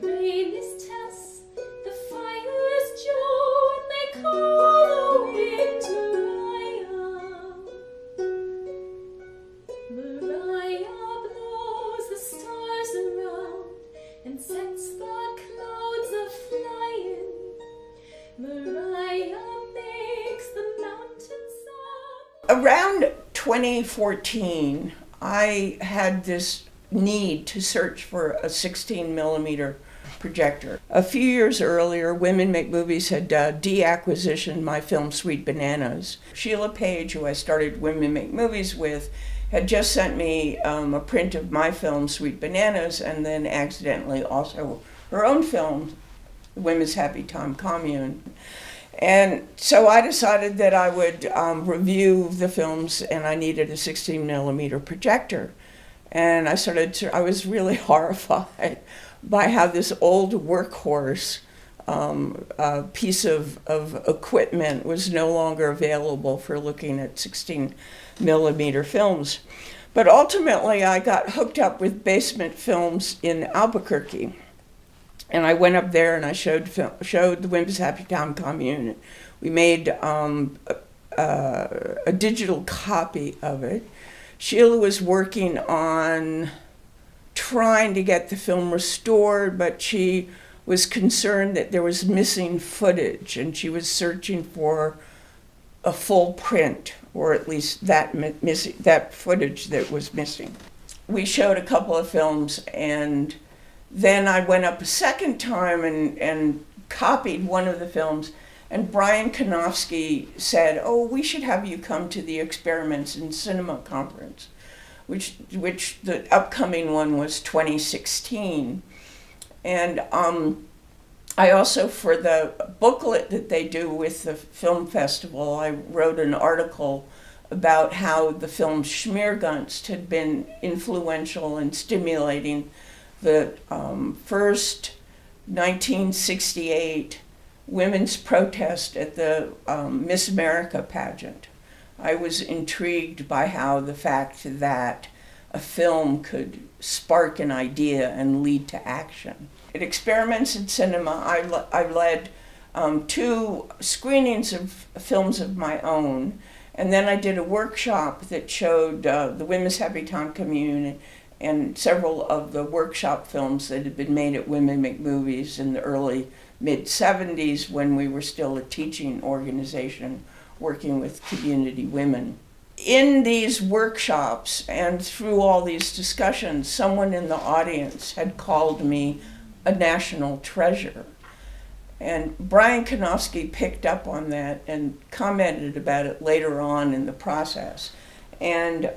rain is Tess, the fire is Joan, they call the wind Mariah. Mariah blows the stars around and sets the clouds a-flying. Mariah makes the mountains sound. Around 2014, I had this need to search for a 16 millimeter projector. A few years earlier, Women Make Movies had deacquisitioned my film Sweet Bananas. Sheila Page, who I started Women Make Movies with, had just sent me a print of my film Sweet Bananas, and then accidentally also her own film, Women's Happy Time Commune. And so I decided that I would review the films, and I needed a 16 millimeter projector. And I was really horrified by how this old workhorse piece of equipment was no longer available for looking at 16 millimeter films. But ultimately, I got hooked up with Basement Films in Albuquerque. And I went up there and I showed the Women's Happy Time Commune. We made a digital copy of it. Sheila was working on trying to get the film restored, but she was concerned that there was missing footage, and she was searching for a full print, or at least that footage that was missing. We showed a couple of films, and then I went up a second time and copied one of the films, and Brian Konofsky said, "Oh, we should have you come to the Experiments in Cinema conference," which the upcoming one was 2016. And I also, for the booklet that they do with the film festival, I wrote an article about how the film Schmiergunst had been influential in stimulating the first 1968 women's protest at the Miss America pageant. I was intrigued by how the fact that a film could spark an idea and lead to action. At Experiments in Cinema, I led 2 screenings of films of my own, and then I did a workshop that showed the Women's Happy Time Commune and several of the workshop films that had been made at Women Make Movies in the early mid-70s, when we were still a teaching organization working with community women. In these workshops and through all these discussions, someone in the audience had called me a national treasure. And Brian Konofsky picked up on that and commented about it later on in the process. And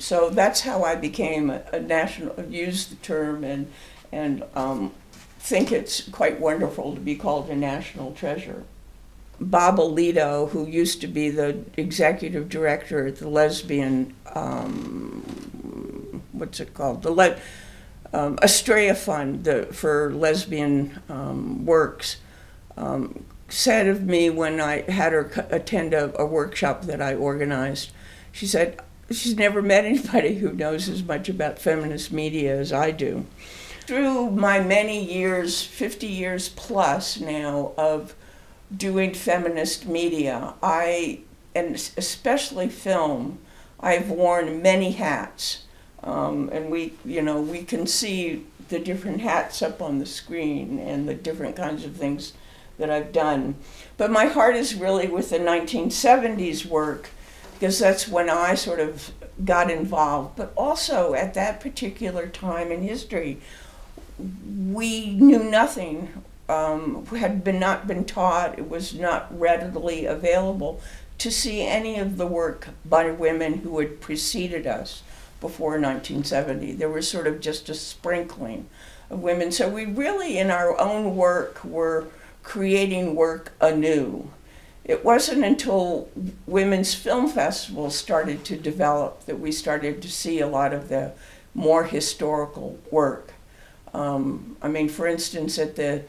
so that's how I became a national, used the term, and think it's quite wonderful to be called a national treasure. Bob Alito, who used to be the executive director at the lesbian, Estrella Fund for lesbian works, said of me when I had her attend a workshop that I organized, she said, she's never met anybody who knows as much about feminist media as I do. Through my many years, 50 years plus now, of doing feminist media, and especially film, I've worn many hats. And we can see the different hats up on the screen and the different kinds of things that I've done. But my heart is really with the 1970s work, because that's when I sort of got involved. But also at that particular time in history, we knew nothing, had not been taught, it was not readily available to see any of the work by women who had preceded us before 1970. There was sort of just a sprinkling of women. So we really, in our own work, were creating work anew. It wasn't until women's film festivals started to develop that we started to see a lot of the more historical work. For instance, at the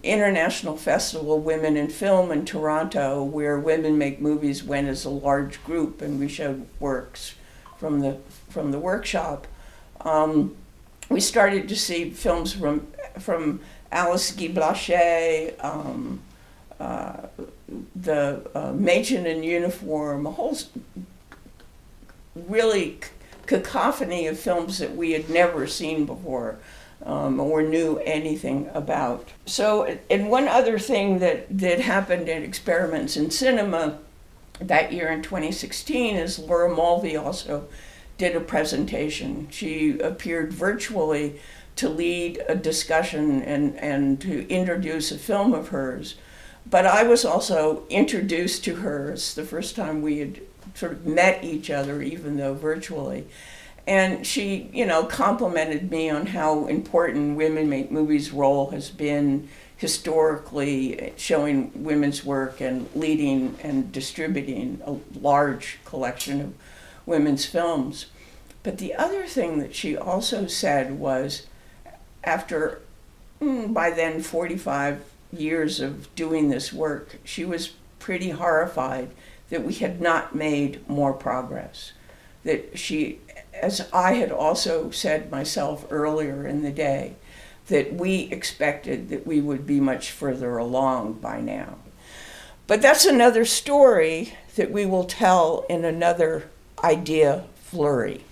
International Festival Women in Film in Toronto, where Women Make Movies went as a large group, and we showed works from the workshop, we started to see films from Alice Guy Blanchet, the Mädchen in Uniform, a whole really cacophony of films that we had never seen before or knew anything about. So, and one other thing that happened at Experiments in Cinema that year in 2016 is Laura Mulvey also did a presentation. She appeared virtually to lead a discussion and to introduce a film of hers. But I was also introduced to her. It's the first time we had sort of met each other, even though virtually. And she, complimented me on how important Women Make Movies' role has been historically, showing women's work and leading and distributing a large collection of women's films. But the other thing that she also said was, after, by then, 45 years of doing this work, she was pretty horrified that we had not made more progress. That she, as I had also said myself earlier in the day, that we expected that we would be much further along by now. But that's another story that we will tell in another Idea Flurry.